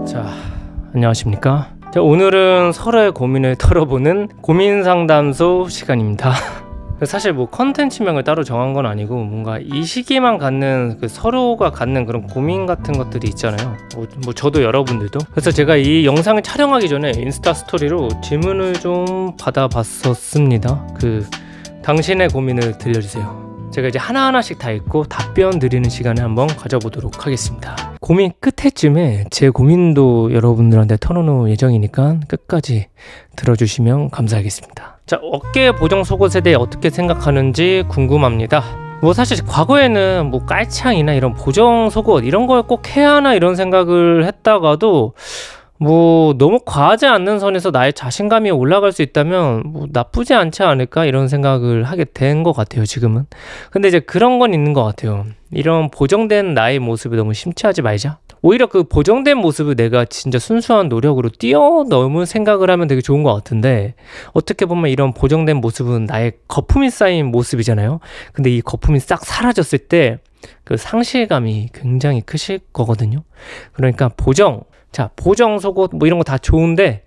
자, 안녕하십니까. 자, 오늘은 서로의 고민을 털어보는 고민상담소 시간입니다. 사실 뭐 컨텐츠명을 따로 정한 건 아니고 뭔가 이 시기만 갖는 서로가 갖는 그런 고민 같은 것들이 있잖아요. 뭐 저도 여러분들도. 그래서 제가 이 영상을 촬영하기 전에 인스타 스토리로 질문을 좀 받아봤었습니다. 당신의 고민을 들려주세요. 제가 이제 하나하나씩 다 읽고 답변 드리는 시간을 한번 가져보도록 하겠습니다. 고민 끝에쯤에 제 고민도 여러분들한테 털어놓을 예정이니까 끝까지 들어주시면 감사하겠습니다. 자, 어깨 보정 속옷에 대해 어떻게 생각하는지 궁금합니다. 뭐 사실 과거에는 뭐 깔창이나 이런 보정 속옷 이런 걸 꼭 해야 하나 이런 생각을 했다가도 뭐 너무 과하지 않는 선에서 나의 자신감이 올라갈 수 있다면 뭐 나쁘지 않지 않을까 이런 생각을 하게 된 것 같아요, 지금은. 근데 이제 그런 건 있는 것 같아요. 이런 보정된 나의 모습에 너무 심취하지 말자. 오히려 그 보정된 모습을 내가 진짜 순수한 노력으로 뛰어넘을 생각을 하면 되게 좋은 것 같은데, 어떻게 보면 이런 보정된 모습은 나의 거품이 쌓인 모습이잖아요. 근데 이 거품이 싹 사라졌을 때 그 상실감이 굉장히 크실 거거든요. 그러니까 보정 속옷 뭐 이런 거 다 좋은데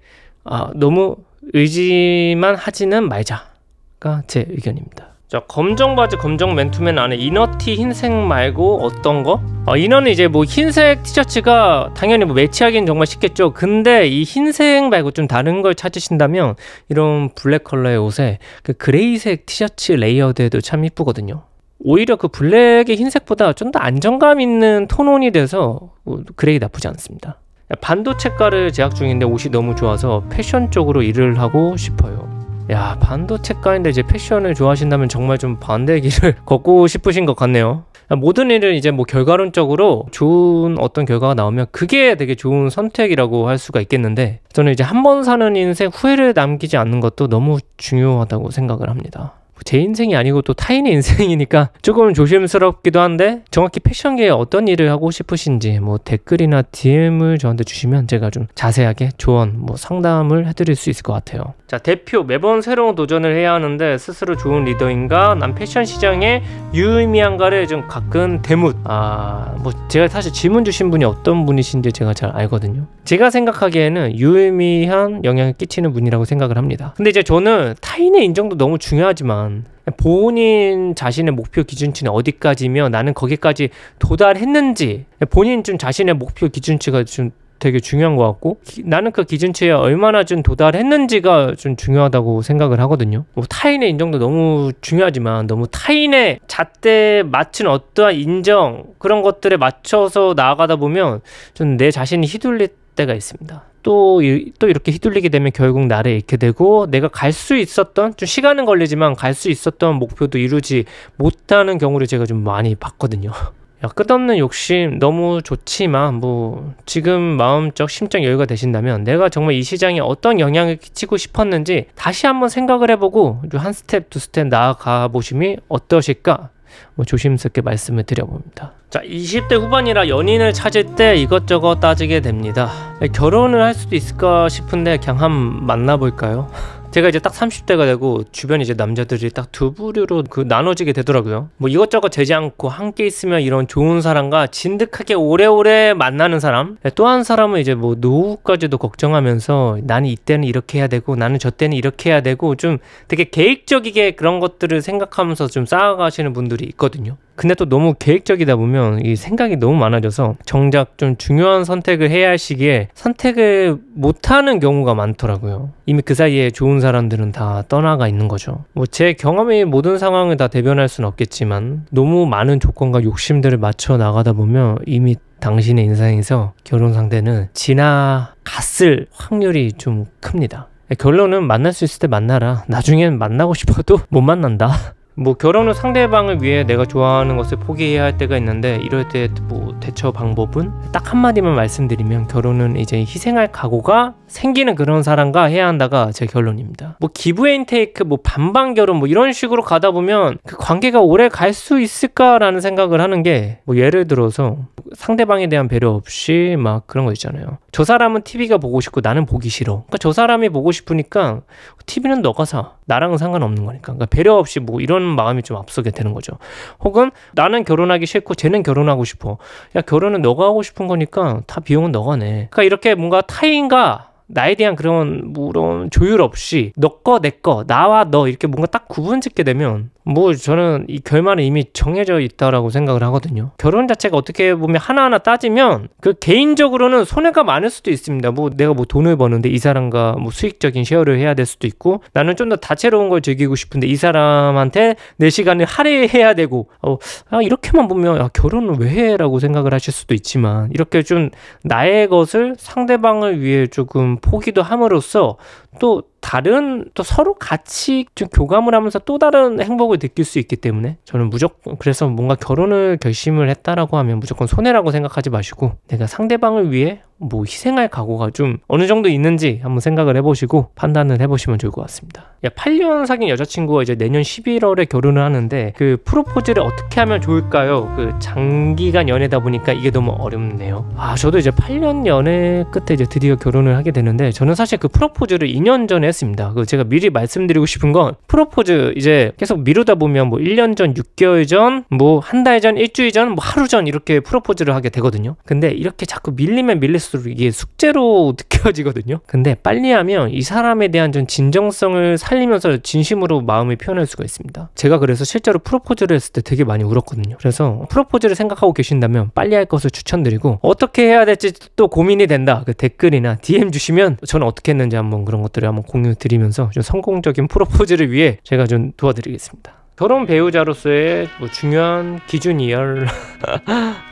너무 의지만 하지는 말자가 제 의견입니다. 자, 검정 바지, 검정 맨투맨 안에 이너티 흰색 말고 어떤 거? 이너는 이제 뭐 흰색 티셔츠가 당연히 뭐 매치하기는 정말 쉽겠죠. 근데 이 흰색 말고 좀 다른 걸 찾으신다면 이런 블랙 컬러의 옷에 그 그레이색 티셔츠 레이어드에도 참 이쁘거든요. 오히려 그 블랙의 흰색보다 좀 더 안정감 있는 톤온이 돼서 그레이 나쁘지 않습니다. 반도체과를 재학 중인데 옷이 너무 좋아서 패션 쪽으로 일을 하고 싶어요. 야, 반도체과인데 이제 패션을 좋아하신다면 정말 좀 반대의 길을 걷고 싶으신 것 같네요. 모든 일을 이제 뭐 결과론적으로 좋은 어떤 결과가 나오면 그게 되게 좋은 선택이라고 할 수가 있겠는데, 저는 이제 한 번 사는 인생 후회를 남기지 않는 것도 너무 중요하다고 생각을 합니다. 제 인생이 아니고 또 타인의 인생이니까 조금 조심스럽기도 한데, 정확히 패션계에 어떤 일을 하고 싶으신지 뭐 댓글이나 DM을 저한테 주시면 제가 좀 자세하게 조언, 뭐 상담을 해드릴 수 있을 것 같아요. 자, 대표 매번 새로운 도전을 해야 하는데 스스로 좋은 리더인가, 난 패션 시장에 유의미한가를 좀 가끔 대묻. 뭐 제가 사실 질문 주신 분이 어떤 분이신지 제가 잘 알거든요. 제가 생각하기에는 유의미한 영향을 끼치는 분이라고 생각을 합니다. 근데 이제 저는 타인의 인정도 너무 중요하지만 본인 자신의 목표 기준치는 어디까지며 나는 거기까지 도달했는지, 본인 좀 자신의 목표 기준치가 좀 되게 중요한 것 같고, 나는 그 기준치에 얼마나 좀 도달했는지가 좀 중요하다고 생각을 하거든요. 뭐 타인의 인정도 너무 중요하지만 너무 타인의 잣대에 맞춘 어떠한 인정, 그런 것들에 맞춰서 나아가다 보면 좀 내 자신이 휘둘릴 때가 있습니다. 또 이렇게 휘둘리게 되면 결국 나를 잃게 되고, 내가 갈 수 있었던, 좀 시간은 걸리지만 갈 수 있었던 목표도 이루지 못하는 경우를 제가 좀 많이 봤거든요. 끝없는 욕심 너무 좋지만 뭐 지금 마음적 심적 여유가 되신다면 내가 정말 이 시장에 어떤 영향을 끼치고 싶었는지 다시 한번 생각을 해보고 한 스텝 두 스텝 나아가 보심이 어떠실까, 뭐 조심스럽게 말씀을 드려봅니다. 자, 20대 후반이라 연인을 찾을 때 이것저것 따지게 됩니다. 결혼을 할 수도 있을까 싶은데 그냥 한번 만나볼까요? 제가 이제 딱 30대가 되고 주변에 이제 남자들이 딱 두 부류로 나눠지게 되더라고요. 뭐 이것저것 재지 않고 함께 있으면 이런 좋은 사람과 진득하게 오래오래 만나는 사람, 또 한 사람은 이제 뭐 노후까지도 걱정하면서 나는 이때는 이렇게 해야 되고 나는 저 때는 이렇게 해야 되고 좀 되게 계획적이게 그런 것들을 생각하면서 좀 쌓아가시는 분들이 있거든요. 근데 또 너무 계획적이다 보면 이 생각이 너무 많아져서 정작 좀 중요한 선택을 해야 할 시기에 선택을 못하는 경우가 많더라고요. 이미 그 사이에 좋은 사람들은 다 떠나가 있는 거죠. 뭐 제 경험이 모든 상황을 다 대변할 수는 없겠지만 너무 많은 조건과 욕심들을 맞춰 나가다 보면 이미 당신의 인생에서 결혼 상대는 지나갔을 확률이 좀 큽니다. 결론은 만날 수 있을 때 만나라. 나중엔 만나고 싶어도 못 만난다. 뭐 결혼 후 상대방을 위해 내가 좋아하는 것을 포기해야 할 때가 있는데 이럴 때 뭐 대처 방법은 딱 한마디만 말씀드리면 결혼은 이제 희생할 각오가 생기는 그런 사람과 해야 한다가 제 결론입니다. 뭐 기브 앤 테이크, 뭐 반반 결혼 뭐 이런 식으로 가다 보면 그 관계가 오래 갈 수 있을까라는 생각을 하는 게 뭐 예를 들어서 상대방에 대한 배려 없이 막 그런 거 있잖아요. 저 사람은 TV가 보고 싶고 나는 보기 싫어. 그러니까 저 사람이 보고 싶으니까 TV는 너가 사. 나랑은 상관없는 거니까. 그러니까 배려 없이 뭐 이런 마음이 좀 앞서게 되는 거죠. 혹은 나는 결혼하기 싫고 쟤는 결혼하고 싶어. 야, 결혼은 너가 하고 싶은 거니까 다 비용은 너가 내. 그러니까 이렇게 뭔가 타인과 나에 대한 그런 조율 없이 너 거 내 거 나와 너 이렇게 뭔가 딱 구분 짓게 되면 뭐 저는 이 결말은 이미 정해져 있다라고 생각을 하거든요. 결혼 자체가 어떻게 보면 하나하나 따지면 그 개인적으로는 손해가 많을 수도 있습니다. 뭐 내가 뭐 돈을 버는데 이 사람과 뭐 수익적인 쉐어를 해야 될 수도 있고 나는 좀 더 다채로운 걸 즐기고 싶은데 이 사람한테 내 시간을 할애해야 되고 이렇게만 보면 결혼을 왜 해? 라고 생각을 하실 수도 있지만 이렇게 좀 나의 것을 상대방을 위해 조금 포기도 함으로써 또 다른 또 서로 같이 좀 교감을 하면서 또 다른 행복을 느낄 수 있기 때문에 저는 무조건 그래서 뭔가 결혼을 결심을 했다라고 하면 무조건 손해라고 생각하지 마시고 내가 상대방을 위해 뭐 희생할 각오가 좀 어느 정도 있는지 한번 생각을 해보시고 판단을 해보시면 좋을 것 같습니다. 8년 사귄 여자친구가 이제 내년 11월에 결혼을 하는데 그 프로포즈를 어떻게 하면 좋을까요? 그 장기간 연애다 보니까 이게 너무 어렵네요. 저도 이제 8년 연애 끝에 이제 드디어 결혼을 하게 되는데 저는 사실 그 프로포즈를 2년 전에 했습니다. 그 제가 미리 말씀드리고 싶은 건 프로포즈 이제 계속 미루다 보면 뭐 1년 전, 6개월 전, 뭐 한 달 전, 일주일 전, 뭐 하루 전 이렇게 프로포즈를 하게 되거든요. 근데 이렇게 자꾸 밀리면 밀릴수록 이게 숙제로 느껴지거든요. 근데 빨리 하면 이 사람에 대한 좀 진정성을 살리면서 진심으로 마음을 표현할 수가 있습니다. 제가 그래서 실제로 프로포즈를 했을 때 되게 많이 울었거든요. 그래서 프로포즈를 생각하고 계신다면 빨리 할 것을 추천드리고 어떻게 해야 될지 또 고민이 된다. 그 댓글이나 DM 주시면 저는 어떻게 했는지 한번 그런 것들을 한번 공유 드리면서 좀 성공적인 프로포즈를 위해 제가 좀 도와드리겠습니다. 결혼 배우자로서의 뭐 중요한 기준이열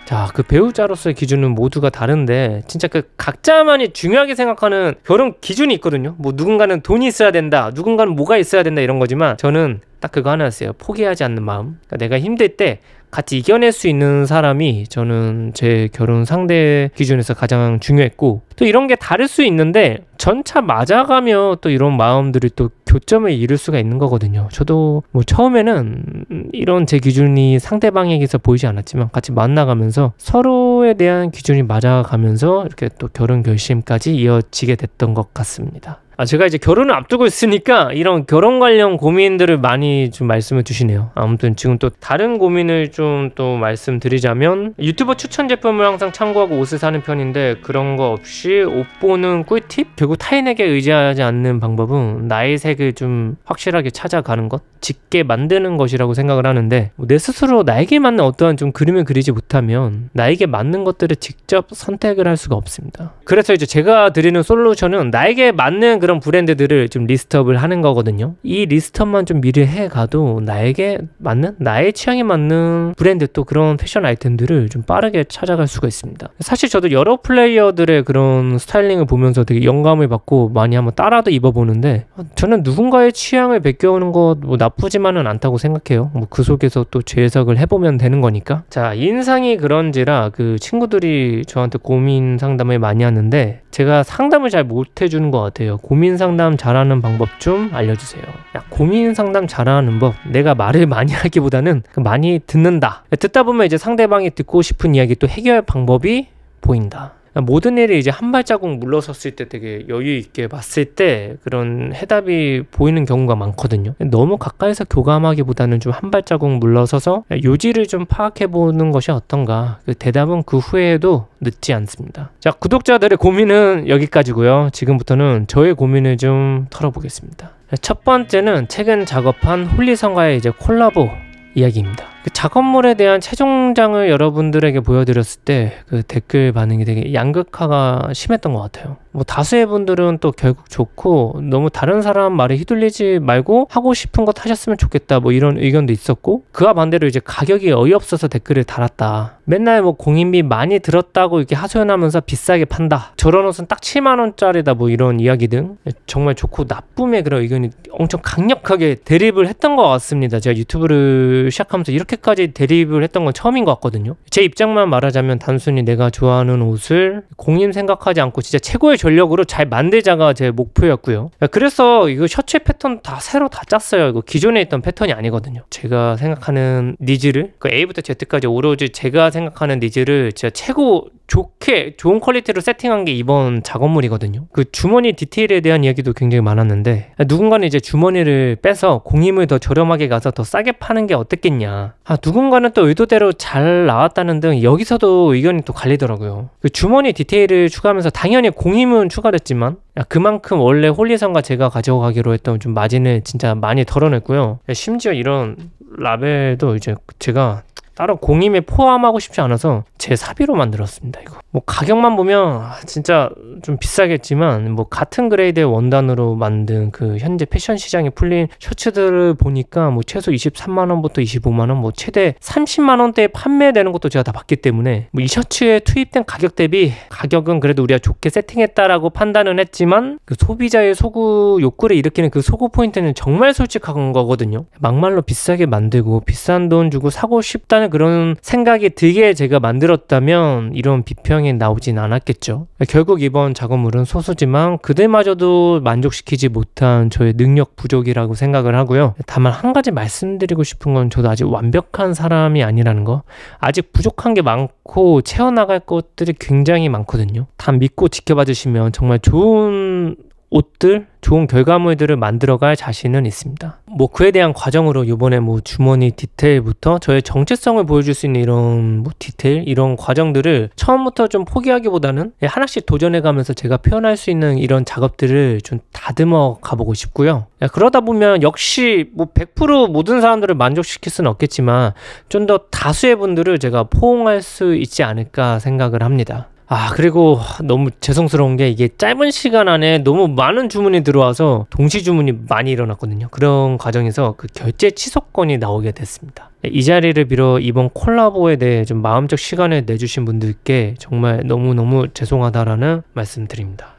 자, 그 배우자로서의 기준은 모두가 다른데 진짜 그 각자만이 중요하게 생각하는 결혼 기준이 있거든요. 뭐 누군가는 돈이 있어야 된다, 누군가는 뭐가 있어야 된다 이런 거지만 저는 딱 그거 하나였어요. 포기하지 않는 마음. 그러니까 내가 힘들 때 같이 이겨낼 수 있는 사람이 저는 제 결혼 상대 기준에서 가장 중요했고 또 이런 게 다를 수 있는데 전차 맞아가며 또 이런 마음들이 또 교점을 이룰 수가 있는 거거든요. 저도 뭐 처음에는 이런 제 기준이 상대방에게서 보이지 않았지만 같이 만나가면서 서로에 대한 기준이 맞아가면서 이렇게 또 결혼 결심까지 이어지게 됐던 것 같습니다. 제가 이제 결혼을 앞두고 있으니까 이런 결혼 관련 고민들을 많이 좀 말씀을 주시네요. 아무튼 지금 또 다른 고민을 좀 또 말씀드리자면 유튜버 추천 제품을 항상 참고하고 옷을 사는 편인데 그런 거 없이 옷 보는 꿀팁? 결국 타인에게 의지하지 않는 방법은 나의 색을 좀 확실하게 찾아가는 것? 짙게 만드는 것이라고 생각을 하는데 내 스스로 나에게 맞는 어떠한 좀 그림을 그리지 못하면 나에게 맞는 것들을 직접 선택을 할 수가 없습니다. 그래서 이제 제가 드리는 솔루션은 나에게 맞는 그런 브랜드들을 좀 리스트업을 하는 거거든요. 이 리스트업만 좀 미리 해가도 나에게 맞는 나의 취향에 맞는 브랜드 또 그런 패션 아이템들을 좀 빠르게 찾아갈 수가 있습니다. 사실 저도 여러 플레이어들의 그런 스타일링을 보면서 되게 영감을 받고 많이 한번 따라도 입어보는데 저는 누군가의 취향을 베껴오는 것 뭐 나쁘지만은 않다고 생각해요. 뭐 그 속에서 또 재해석을 해보면 되는 거니까. 자, 인상이 그런지라 그 친구들이 저한테 고민 상담을 많이 하는데 제가 상담을 잘 못 해주는 것 같아요. 고민 상담 잘하는 방법 좀 알려주세요. 고민 상담 잘하는 법, 내가 말을 많이 하기보다는 많이 듣는다. 듣다 보면 이제 상대방이 듣고 싶은 이야기 또 해결 방법이 보인다. 모든 일이 이제 한 발자국 물러섰을 때 되게 여유 있게 봤을 때 그런 해답이 보이는 경우가 많거든요. 너무 가까이서 교감하기보다는 좀 한 발자국 물러서서 요지를 좀 파악해 보는 것이 어떤가. 그 대답은 그 후에도 늦지 않습니다. 자, 구독자들의 고민은 여기까지고요. 지금부터는 저의 고민을 좀 털어보겠습니다. 첫 번째는 최근 작업한 홀리성과의 이제 콜라보 이야기입니다. 작업물에 대한 최종장을 여러분들에게 보여드렸을 때 그 댓글 반응이 되게 양극화가 심했던 것 같아요. 뭐 다수의 분들은 또 결국 좋고 너무 다른 사람 말에 휘둘리지 말고 하고 싶은 것 하셨으면 좋겠다 뭐 이런 의견도 있었고, 그와 반대로 이제 가격이 어이없어서 댓글을 달았다. 맨날 뭐 공인비 많이 들었다고 이렇게 하소연하면서 비싸게 판다. 저런 옷은 딱 7만 원짜리다 뭐 이런 이야기 등 정말 좋고 나쁨의 그런 의견이 엄청 강력하게 대립을 했던 것 같습니다. 제가 유튜브를 시작하면서 이렇게까지 대립을 했던 건 처음인 것 같거든요. 제 입장만 말하자면 단순히 내가 좋아하는 옷을 공인 생각하지 않고 진짜 최고의 전력으로 잘 만들자가 제 목표였고요. 그래서 이거 셔츠의 패턴 다 새로 다 짰어요. 이거 기존에 있던 패턴이 아니거든요. 제가 생각하는 니즈를 그 A부터 Z까지 오로지 제가 생각하는 니즈를 진짜 최고 좋게 좋은 퀄리티로 세팅한 게 이번 작업물이거든요. 그 주머니 디테일에 대한 이야기도 굉장히 많았는데, 누군가는 이제 주머니를 빼서 공임을 더 저렴하게 가서 더 싸게 파는 게 어떻겠냐, 누군가는 또 의도대로 잘 나왔다는 등 여기서도 의견이 또 갈리더라고요. 그 주머니 디테일을 추가하면서 당연히 공임은 추가됐지만 그만큼 원래 홀리선과 제가 가져가기로 했던 좀 마진을 진짜 많이 덜어냈고요. 심지어 이런 라벨도 이제 제가 따로 공임에 포함하고 싶지 않아서 제 사비로 만들었습니다. 이거 뭐 가격만 보면 진짜 좀 비싸겠지만 뭐 같은 그레이드의 원단으로 만든 그 현재 패션 시장에 풀린 셔츠들을 보니까 뭐 최소 23만 원부터 25만 원, 뭐 최대 30만 원대에 판매되는 것도 제가 다 봤기 때문에 뭐 이 셔츠에 투입된 가격 대비 가격은 그래도 우리가 좋게 세팅했다라고 판단은 했지만 그 소비자의 소구 욕구를 일으키는 그 소구 포인트는 정말 솔직한 거거든요. 막말로 비싸게 만들고 비싼 돈 주고 사고 싶다는 그런 생각이 들게 제가 만들었다면 이런 비평이 나오진 않았겠죠. 결국 이번 작업물은 소수지만 그들마저도 만족시키지 못한 저의 능력 부족이라고 생각을 하고요. 다만 한 가지 말씀드리고 싶은 건 저도 아직 완벽한 사람이 아니라는 거, 아직 부족한 게 많고 채워나갈 것들이 굉장히 많거든요. 다 믿고 지켜봐 주시면 정말 좋은 옷들, 좋은 결과물들을 만들어갈 자신은 있습니다. 뭐 그에 대한 과정으로 이번에 뭐 주머니 디테일부터 저의 정체성을 보여줄 수 있는 이런 뭐 디테일, 이런 과정들을 처음부터 좀 포기하기보다는 하나씩 도전해가면서 제가 표현할 수 있는 이런 작업들을 좀 다듬어 가보고 싶고요. 그러다 보면 역시 뭐 100% 모든 사람들을 만족시킬 수는 없겠지만 좀 더 다수의 분들을 제가 포옹할 수 있지 않을까 생각을 합니다. 그리고 너무 죄송스러운 게 이게 짧은 시간 안에 너무 많은 주문이 들어와서 동시 주문이 많이 일어났거든요. 그런 과정에서 그 결제 취소권이 나오게 됐습니다. 이 자리를 빌어 이번 콜라보에 대해 좀 마음적 시간을 내주신 분들께 정말 너무너무 죄송하다라는 말씀드립니다.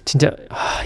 진짜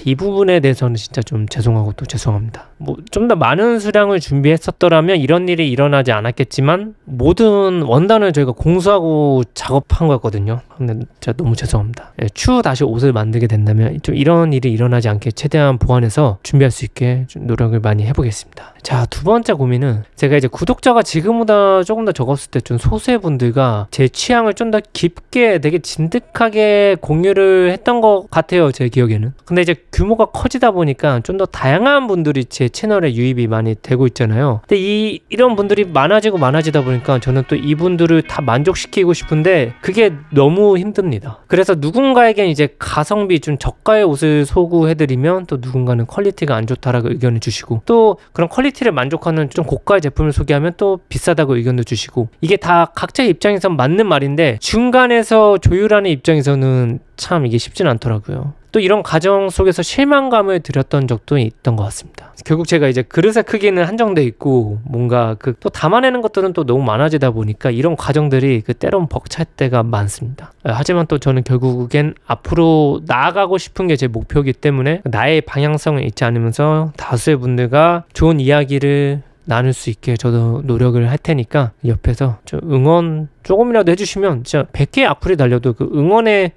이 부분에 대해서는 진짜 좀 죄송하고 또 죄송합니다. 뭐 좀 더 많은 수량을 준비했었더라면 이런 일이 일어나지 않았겠지만 모든 원단을 저희가 공수하고 작업한 거였거든요. 근데 진짜 너무 죄송합니다. 추후 다시 옷을 만들게 된다면 좀 이런 일이 일어나지 않게 최대한 보완해서 준비할 수 있게 좀 노력을 많이 해보겠습니다. 자, 두 번째 고민은 제가 이제 구독자가 지금보다 조금 더 적었을 때 좀 소수의 분들과 제 취향을 좀 더 깊게 되게 진득하게 공유를 했던 것 같아요, 제 기억에는. 근데 이제 규모가 커지다 보니까 좀 더 다양한 분들이 제 채널에 유입이 많이 되고 있잖아요. 근데 이런 분들이 많아지다 보니까 저는 또 이분들을 다 만족시키고 싶은데 그게 너무 힘듭니다. 그래서 누군가에겐 이제 가성비 좀 저가의 옷을 소구해드리면 또 누군가는 퀄리티가 안 좋다라고 의견을 주시고, 또 그런 퀄리티를 만족하는 좀 고가의 제품을 소개하면 또 비싸다고 의견도 주시고, 이게 다 각자의 입장에서 맞는 말인데 중간에서 조율하는 입장에서는 참 이게 쉽진 않더라고요. 또 이런 과정 속에서 실망감을 드렸던 적도 있던 것 같습니다. 결국 제가 이제 그릇의 크기는 한정돼 있고 뭔가 또 담아내는 것들은 또 너무 많아지다 보니까 이런 과정들이 때론 벅찰 때가 많습니다. 하지만 또 저는 결국엔 앞으로 나아가고 싶은 게 제 목표이기 때문에 나의 방향성을 잊지 않으면서 다수의 분들과 좋은 이야기를 나눌 수 있게 저도 노력을 할 테니까 옆에서 좀 응원 조금이라도 해주시면 진짜 100개의 악플이 달려도 그 응원의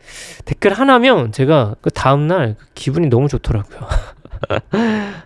댓글 하나면 제가 그 다음날 기분이 너무 좋더라고요.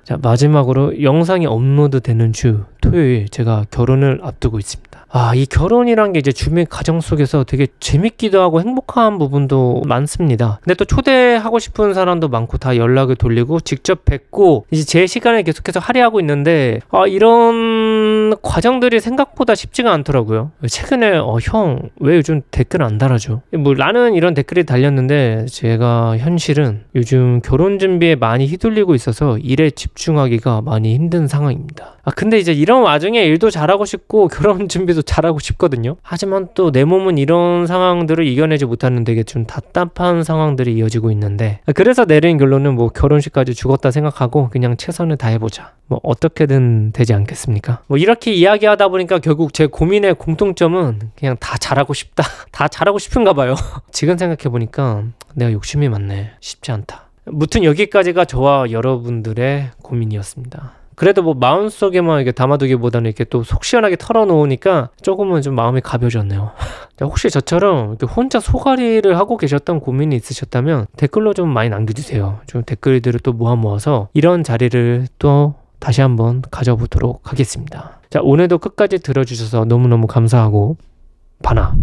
자, 마지막으로 영상이 업로드 되는 주 토요일 제가 결혼을 앞두고 있습니다. 이 결혼이란 게 이제 주민 가정 속에서 되게 재밌기도 하고 행복한 부분도 많습니다. 근데 또 초대하고 싶은 사람도 많고 다 연락을 돌리고 직접 뵙고 이제 제 시간을 계속해서 할애하고 있는데 이런 과정들이 생각보다 쉽지가 않더라고요. 최근에 형 왜 요즘 댓글 안 달아줘? 뭐 라는 이런 댓글이 달렸는데 제가 현실은 요즘 결혼 준비에 많이 휘둘리고 있어서 일에 집중하기가 많이 힘든 상황입니다. 근데 이제 이런 와중에 일도 잘하고 싶고 결혼 준비도 잘하고 싶거든요. 하지만 또 내 몸은 이런 상황들을 이겨내지 못하는 되게 좀 답답한 상황들이 이어지고 있는데, 그래서 내린 결론은 뭐 결혼식까지 죽었다 생각하고 그냥 최선을 다해보자, 뭐 어떻게든 되지 않겠습니까? 뭐 이렇게 이야기하다 보니까 결국 제 고민의 공통점은 그냥 다 잘하고 싶다 다 잘하고 싶은가 봐요. 지금 생각해보니까 내가 욕심이 많네. 쉽지 않다. 무튼 여기까지가 저와 여러분들의 고민이었습니다. 그래도 뭐 마음속에만 이렇게 담아두기보다는 이렇게 또 속 시원하게 털어놓으니까 조금은 좀 마음이 가벼워졌네요. 혹시 저처럼 이렇게 혼자 소가리를 하고 계셨던 고민이 있으셨다면 댓글로 좀 많이 남겨주세요. 좀 댓글들을 또 모아서 이런 자리를 또 다시 한번 가져보도록 하겠습니다. 자, 오늘도 끝까지 들어주셔서 너무너무 감사하고 바나.